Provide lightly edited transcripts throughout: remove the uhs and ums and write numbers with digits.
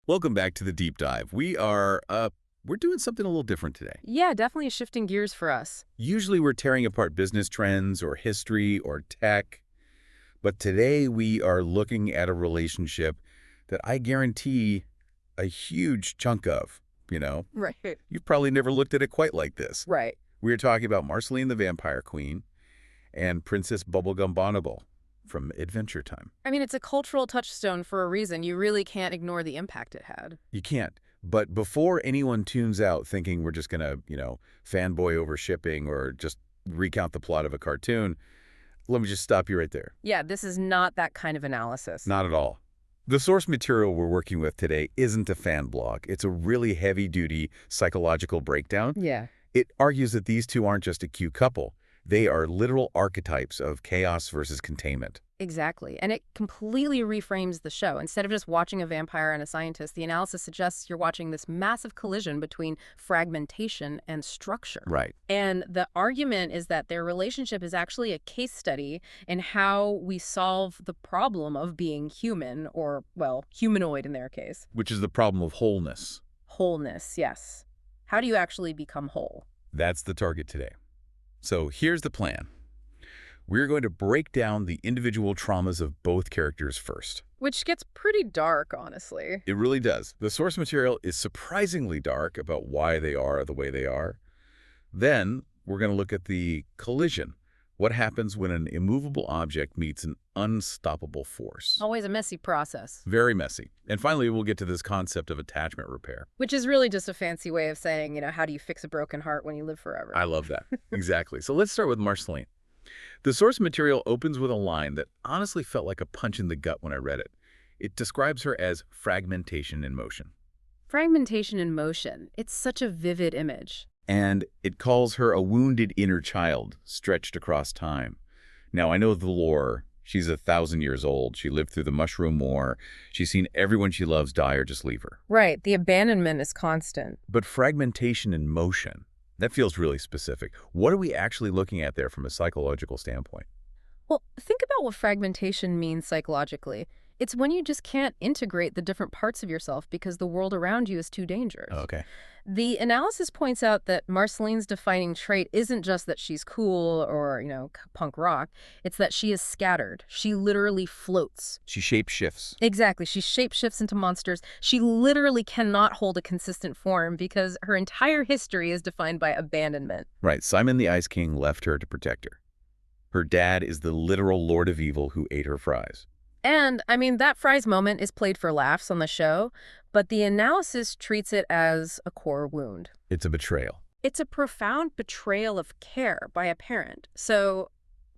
Welcome back to the deep dive. We're doing something a little different today. Yeah, definitely shifting gears for us. Usually we're tearing apart business trends or history or tech, but today we are looking at a relationship that I guarantee a huge chunk of, you know. Right. You've probably never looked at it quite like this. Right. We are talking about Marceline the Vampire Queen and Princess Bubblegum Bonnibel from Adventure Time. I mean, it's a cultural touchstone for a reason. You really can't ignore the impact it had. You can't. But before anyone tunes out thinking we're just going to, fanboy over shipping or just recount the plot of a cartoon, let me just stop you right there. Yeah, this is not that kind of analysis. Not at all. The source material we're working with today isn't a fan blog. It's a really heavy-duty psychological breakdown. Yeah. It argues that these two aren't just a cute couple. They are literal archetypes of chaos versus containment. Exactly. And it completely reframes the show. Instead of just watching a vampire and a scientist, the analysis suggests you're watching this massive collision between fragmentation and structure. Right. And the argument is that their relationship is actually a case study in how we solve the problem of being human, or, well, humanoid in their case. Which is the problem of wholeness. Wholeness, yes. How do you actually become whole? That's the target today. So here's the plan. We're going to break down the individual traumas of both characters first. Which gets pretty dark, honestly. It really does. The source material is surprisingly dark about why they are the way they are. Then we're going to look at the collision. What happens when an immovable object meets an unstoppable force? Always a messy process. Very messy. And finally, we'll get to this concept of attachment repair. Which is really just a fancy way of saying, how do you fix a broken heart when you live forever? I love that. Exactly. So let's start with Marceline. The source material opens with a line that honestly felt like a punch in the gut when I read it. It describes her as fragmentation in motion. Fragmentation in motion. It's such a vivid image. And it calls her a wounded inner child stretched across time. Now, I know the lore. She's 1,000 years old. She lived through the Mushroom War. She's seen everyone she loves die or just leave her. Right. The abandonment is constant. But fragmentation in motion, that feels really specific. What are we actually looking at there from a psychological standpoint? Well, think about what fragmentation means psychologically. It's when you just can't integrate the different parts of yourself because the world around you is too dangerous. Oh, okay. The analysis points out that Marceline's defining trait isn't just that she's cool or, punk rock. It's that she is scattered. She literally floats. She shape-shifts. Exactly. She shape-shifts into monsters. She literally cannot hold a consistent form because her entire history is defined by abandonment. Right. Simon the Ice King left her to protect her. Her dad is the literal Lord of Evil who ate her fries. And, that fries moment is played for laughs on the show, but the analysis treats it as a core wound. It's a betrayal. It's a profound betrayal of care by a parent. So,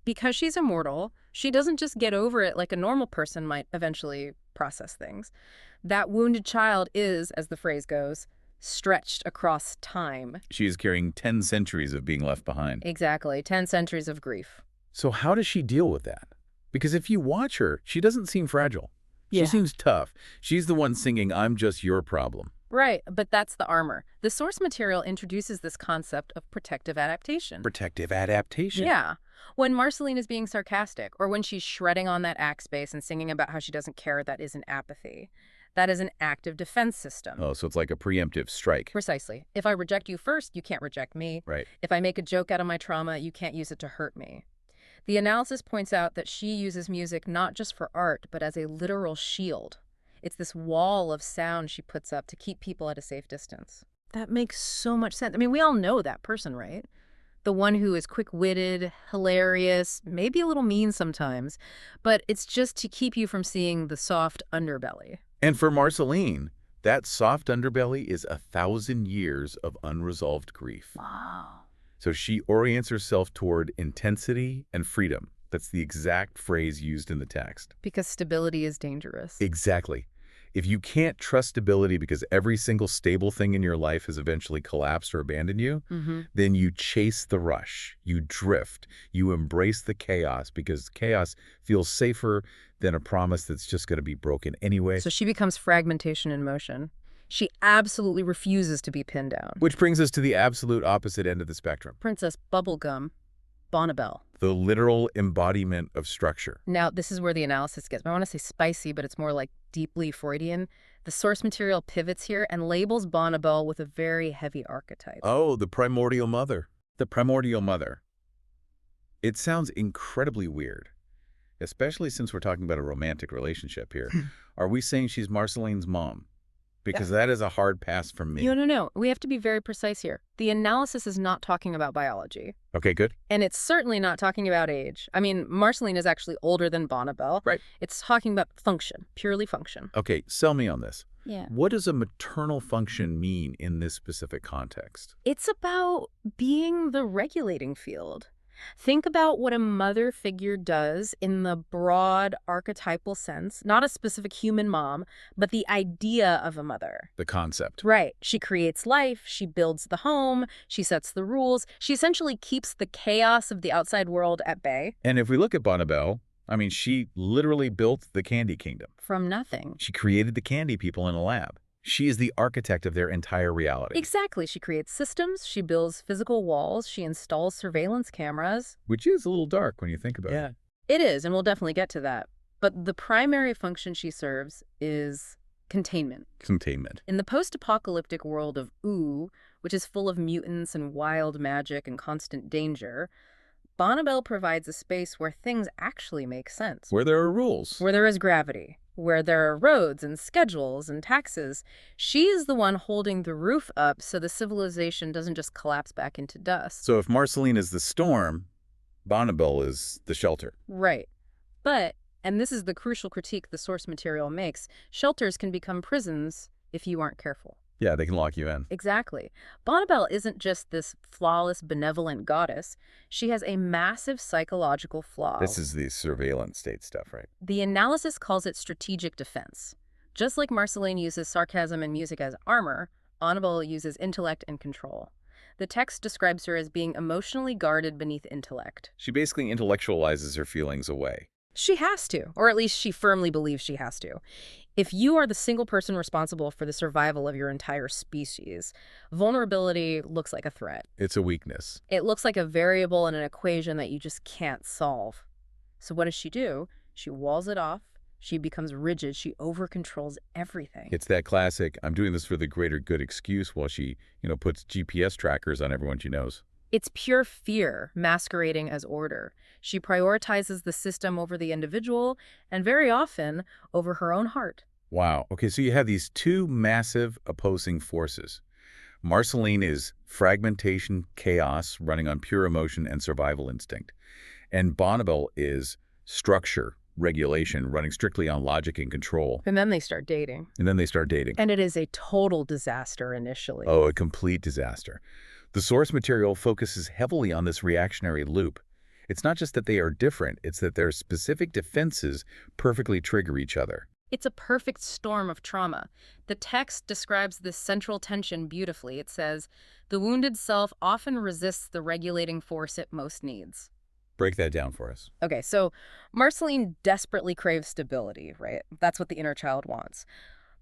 because she's immortal, she doesn't just get over it like a normal person might eventually process things. That wounded child is, as the phrase goes, stretched across time. She is carrying 10 centuries of being left behind. Exactly, 10 centuries of grief. So how does she deal with that? Because if you watch her, she doesn't seem fragile. She Yeah. seems tough. She's the one singing, "I'm just your problem." Right, but that's the armor. The source material introduces this concept of protective adaptation. Protective adaptation. Yeah. When Marceline is being sarcastic, or when she's shredding on that axe base and singing about how she doesn't care, that isn't apathy. That is an active defense system. Oh, so it's like a preemptive strike. Precisely. If I reject you first, you can't reject me. Right. If I make a joke out of my trauma, you can't use it to hurt me. The analysis points out that she uses music not just for art, but as a literal shield. It's this wall of sound she puts up to keep people at a safe distance. That makes so much sense. We all know that person, right? The one who is quick-witted, hilarious, maybe a little mean sometimes, but it's just to keep you from seeing the soft underbelly. And for Marceline, that soft underbelly is 1,000 years of unresolved grief. Wow. So she orients herself toward intensity and freedom. That's the exact phrase used in the text. Because stability is dangerous. Exactly. If you can't trust stability because every single stable thing in your life has eventually collapsed or abandoned you, then you chase the rush, you drift, you embrace the chaos because chaos feels safer than a promise that's just going to be broken anyway. So she becomes fragmentation in motion. She absolutely refuses to be pinned down. Which brings us to the absolute opposite end of the spectrum. Princess Bubblegum Bonnibel. The literal embodiment of structure. Now, this is where the analysis gets, I want to say spicy, but it's more like deeply Freudian. The source material pivots here and labels Bonnabelle with a very heavy archetype. Oh, the primordial mother. The primordial mother. It sounds incredibly weird, especially since we're talking about a romantic relationship here. Are we saying she's Marceline's mom? Because that is a hard pass from me. No. We have to be very precise here. The analysis is not talking about biology. Okay, good. And it's certainly not talking about age. I mean, Marceline is actually older than Bonnabelle. Right. It's talking about function, purely function. Okay, sell me on this. Yeah. What does a maternal function mean in this specific context? It's about being the regulating field. Think about what a mother figure does in the broad archetypal sense, not a specific human mom, but the idea of a mother. The concept. Right. She creates life, she builds the home, she sets the rules. She essentially keeps the chaos of the outside world at bay. And if we look at Bonnabelle, I mean, she literally built the Candy Kingdom. From nothing. She created the candy people in a lab. She is the architect of their entire reality. Exactly. She creates systems, she builds physical walls, she installs surveillance cameras. Which is a little dark when you think about it. It is, and we'll definitely get to that. But the primary function she serves is containment. Containment. In the post-apocalyptic world of Ooh, which is full of mutants and wild magic and constant danger, Bonnabelle provides a space where things actually make sense. Where there are rules. Where there is gravity. Where there are roads and schedules and taxes. She is the one holding the roof up so the civilization doesn't just collapse back into dust. So if Marceline is the storm, Bonnabelle is the shelter. Right. But, and this is the crucial critique the source material makes, shelters can become prisons if you aren't careful. Yeah, they can lock you in. Exactly. Bonnabelle isn't just this flawless, benevolent goddess. She has a massive psychological flaw. This is the surveillance state stuff, right? The analysis calls it strategic defense. Just like Marceline uses sarcasm and music as armor, Bonnabelle uses intellect and control. The text describes her as being emotionally guarded beneath intellect. She basically intellectualizes her feelings away. She has to, or at least she firmly believes she has to. If you are the single person responsible for the survival of your entire species, vulnerability looks like a threat. It's a weakness. It looks like a variable in an equation that you just can't solve. So what does she do? She walls it off. She becomes rigid. She over-controls everything. It's that classic, I'm doing this for the greater good excuse while she, puts GPS trackers on everyone she knows. It's pure fear masquerading as order. She prioritizes the system over the individual, and very often over her own heart. Wow. Okay, so you have these two massive opposing forces. Marceline is fragmentation, chaos, running on pure emotion and survival instinct. And Bonnabelle is structure, regulation, running strictly on logic and control. And then they start dating. And it is a total disaster initially. Oh, a complete disaster. The source material focuses heavily on this reactionary loop. It's not just that they are different, it's that their specific defenses perfectly trigger each other. It's a perfect storm of trauma. The text describes this central tension beautifully. It says, the wounded self often resists the regulating force it most needs. Break that down for us. Okay, so Marceline desperately craves stability, right? That's what the inner child wants.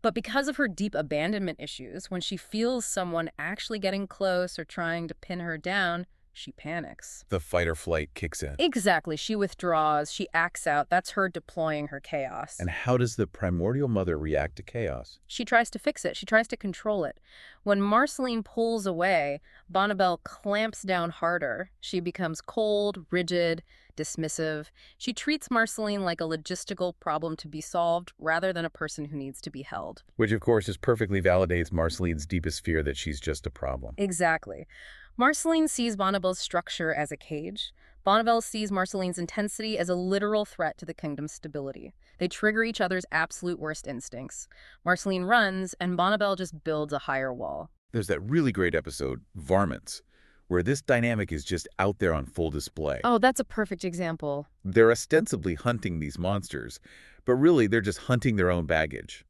But because of her deep abandonment issues, when she feels someone actually getting close or trying to pin her down, she panics. The fight or flight kicks in. Exactly. She withdraws. She acts out. That's her deploying her chaos. And how does the primordial mother react to chaos? She tries to fix it. She tries to control it. When Marceline pulls away, Bonnabelle clamps down harder. She becomes cold, rigid, dismissive. She treats Marceline like a logistical problem to be solved rather than a person who needs to be held. Which, of course, just perfectly validates Marceline's deepest fear that she's just a problem. Exactly. Marceline sees Bonnabelle's structure as a cage. Bonnabelle sees Marceline's intensity as a literal threat to the kingdom's stability. They trigger each other's absolute worst instincts. Marceline runs, and Bonnabelle just builds a higher wall. There's that really great episode, Varmints, where this dynamic is just out there on full display. Oh, that's a perfect example. They're ostensibly hunting these monsters, but really they're just hunting their own baggage.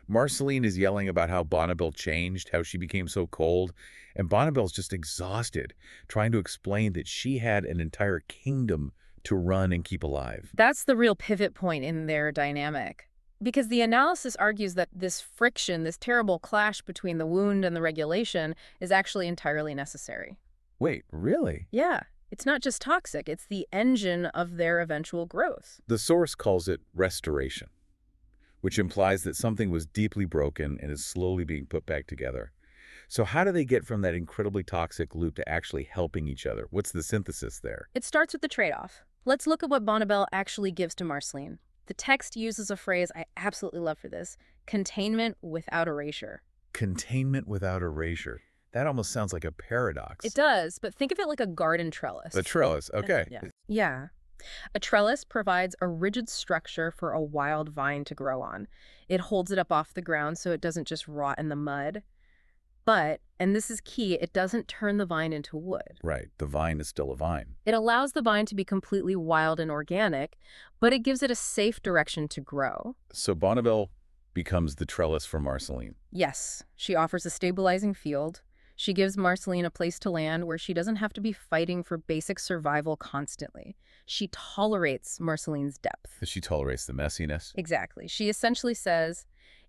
Marceline is yelling about how Bonnabelle changed, how she became so cold, and Bonnabelle's just exhausted, trying to explain that she had an entire kingdom to run and keep alive. That's the real pivot point in their dynamic. Because the analysis argues that this friction, this terrible clash between the wound and the regulation, is actually entirely necessary. Wait, really? Yeah. It's not just toxic, it's the engine of their eventual growth. The source calls it restoration, which implies that something was deeply broken and is slowly being put back together. So how do they get from that incredibly toxic loop to actually helping each other? What's the synthesis there? It starts with the trade-off. Let's look at what Bonnabelle actually gives to Marceline. The text uses a phrase I absolutely love for this: containment without erasure. Containment without erasure. That almost sounds like a paradox. It does, but think of it like a garden trellis. A trellis, okay. Yeah. A trellis provides a rigid structure for a wild vine to grow on. It holds it up off the ground so it doesn't just rot in the mud. But, and this is key, it doesn't turn the vine into wood. Right, the vine is still a vine. It allows the vine to be completely wild and organic, but it gives it a safe direction to grow. So Bonnabelle becomes the trellis for Marceline. Yes, she offers a stabilizing field. She gives Marceline a place to land where she doesn't have to be fighting for basic survival constantly. She tolerates Marceline's depth. She tolerates the messiness. Exactly. She essentially says,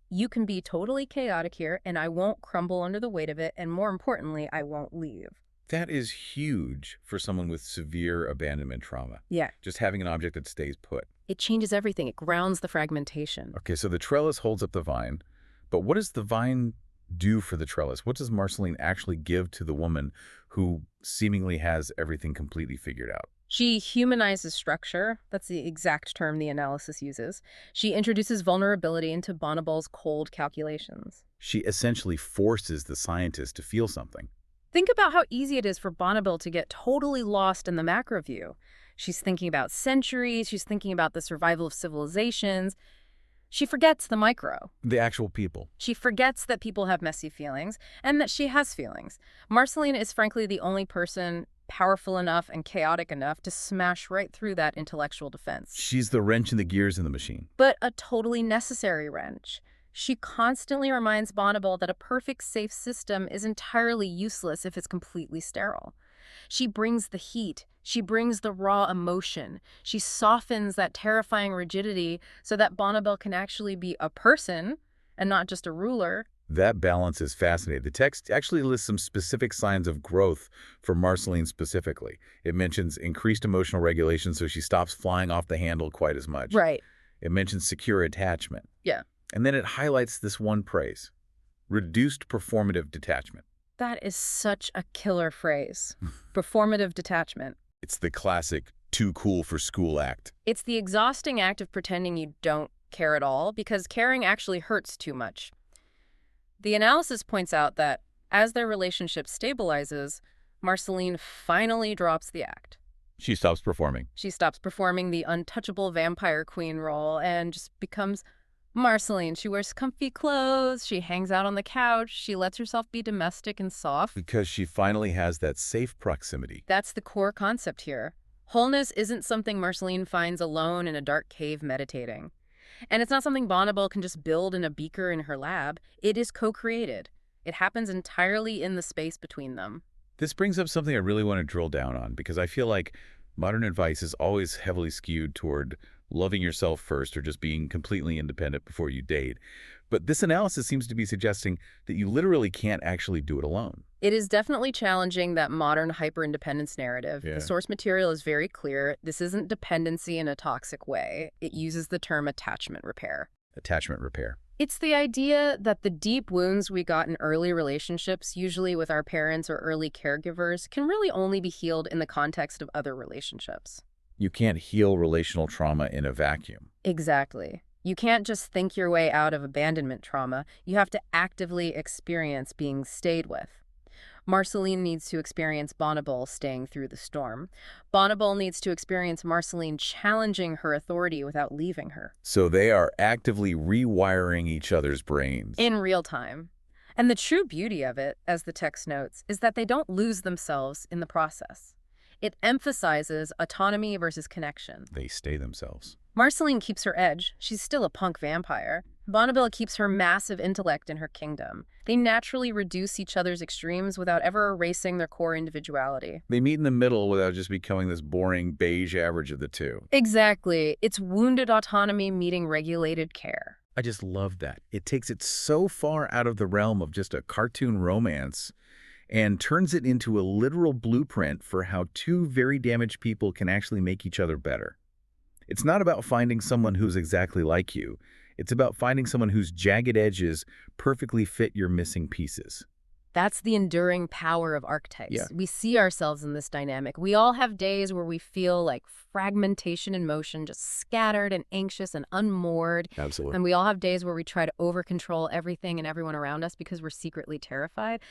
you can be totally chaotic here, and I won't crumble under the weight of it, and more importantly, I won't leave. That is huge for someone with severe abandonment trauma. Yeah. Just having an object that stays put. It changes everything. It grounds the fragmentation. Okay, so the trellis holds up the vine, but what does the vine do for the trellis? What does Marceline actually give to the woman who seemingly has everything completely figured out? She humanizes structure. That's the exact term the analysis uses. She introduces vulnerability into Bonnabelle's cold calculations. She essentially forces the scientist to feel something. Think about how easy it is for Bonnabelle to get totally lost in the macro view. She's thinking about centuries. She's thinking about the survival of civilizations. She forgets the micro. The actual people. She forgets that people have messy feelings and that she has feelings. Marceline is frankly the only person powerful enough and chaotic enough to smash right through that intellectual defense. She's the wrench in the gears in the machine. But a totally necessary wrench. She constantly reminds Bonnabelle that a perfect, safe system is entirely useless if it's completely sterile. She brings the heat. She brings the raw emotion. She softens that terrifying rigidity so that Bonnabelle can actually be a person and not just a ruler. That balance is fascinating. The text actually lists some specific signs of growth for Marceline specifically. It mentions increased emotional regulation, so she stops flying off the handle quite as much. Right. It mentions secure attachment. Yeah. And then it highlights this one praise: reduced performative detachment. That is such a killer phrase. Performative detachment. It's the classic too cool for school act. It's the exhausting act of pretending you don't care at all because caring actually hurts too much. The analysis points out that as their relationship stabilizes, Marceline finally drops the act. She stops performing. She stops performing the untouchable vampire queen role and just becomes Marceline. She wears comfy clothes, she hangs out on the couch, she lets herself be domestic and soft. Because she finally has that safe proximity. That's the core concept here. Wholeness isn't something Marceline finds alone in a dark cave meditating. And it's not something Bonnabelle can just build in a beaker in her lab. It is co-created. It happens entirely in the space between them. This brings up something I really want to drill down on, because I feel like modern advice is always heavily skewed toward loving yourself first or just being completely independent before you date. But this analysis seems to be suggesting that you literally can't actually do it alone. It is definitely challenging that modern hyper-independence narrative. Yeah. The source material is very clear. This isn't dependency in a toxic way. It uses the term attachment repair. Attachment repair. It's the idea that the deep wounds we got in early relationships, usually with our parents or early caregivers, can really only be healed in the context of other relationships. You can't heal relational trauma in a vacuum. Exactly. You can't just think your way out of abandonment trauma. You have to actively experience being stayed with. Marceline needs to experience Bonnabelle staying through the storm. Bonnabelle needs to experience Marceline challenging her authority without leaving her. So they are actively rewiring each other's brains. In real time. And the true beauty of it, as the text notes, is that they don't lose themselves in the process. It emphasizes autonomy versus connection. They stay themselves. Marceline keeps her edge. She's still a punk vampire. Bonnabelle keeps her massive intellect in her kingdom. They naturally reduce each other's extremes without ever erasing their core individuality. They meet in the middle without just becoming this boring beige average of the two. Exactly. It's wounded autonomy meeting regulated care. I just love that. It takes it so far out of the realm of just a cartoon romance and turns it into a literal blueprint for how two very damaged people can actually make each other better. It's not about finding someone who's exactly like you. It's about finding someone whose jagged edges perfectly fit your missing pieces. That's the enduring power of Yeah, archetypes. We see ourselves in this dynamic. We all have days where we feel like fragmentation in motion, just scattered and anxious and unmoored. absolutely. And we all have days where we try to over-control everything and everyone around us because we're secretly terrified.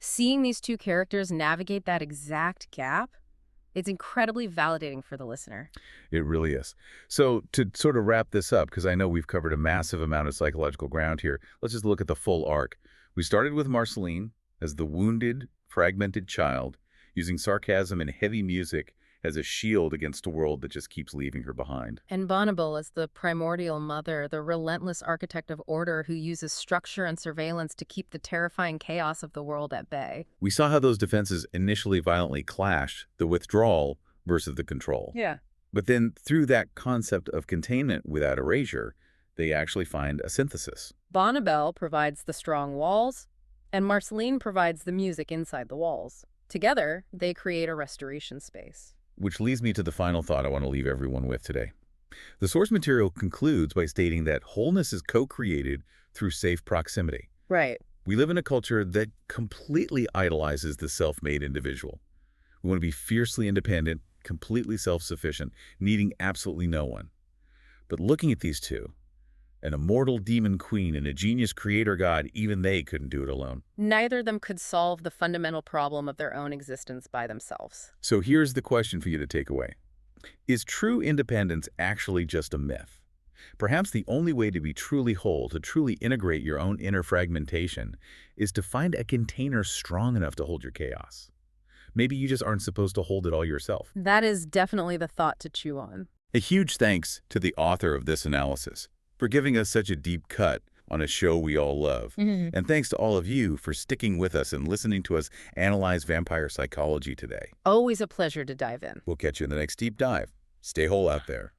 Seeing these two characters navigate that exact gap, it's incredibly validating for the listener. It really is. So to sort of wrap this up, because I know we've covered a massive amount of psychological ground here, let's just look at the full arc. We started with Marceline as the wounded, fragmented child, using sarcasm and heavy music as a shield against a world that just keeps leaving her behind. And Bonnibel is the primordial mother, the relentless architect of order who uses structure and surveillance to keep the terrifying chaos of the world at bay. We saw how those defenses initially violently clashed, the withdrawal versus the control. Yeah. But then through that concept of containment without erasure, they actually find a synthesis. Bonnibel provides the strong walls, and Marceline provides the music inside the walls. Together, they create a restoration space. Which leads me to the final thought I want to leave everyone with today. The source material concludes by stating that wholeness is co-created through safe proximity. Right. We live in a culture that completely idolizes the self-made individual. We want to be fiercely independent, completely self-sufficient, needing absolutely no one. But looking at these two, an immortal demon queen and a genius creator god, even they couldn't do it alone. Neither of them could solve the fundamental problem of their own existence by themselves. So here's the question for you to take away. Is true independence actually just a myth? Perhaps the only way to be truly whole, to truly integrate your own inner fragmentation, is to find a container strong enough to hold your chaos. Maybe you just aren't supposed to hold it all yourself. That is definitely the thought to chew on. A huge thanks to the author of this analysis for giving us such a deep cut on a show we all love. And thanks to all of you for sticking with us and listening to us analyze vampire psychology today. Always a pleasure to dive in. We'll catch you in the next deep dive. Stay whole out there.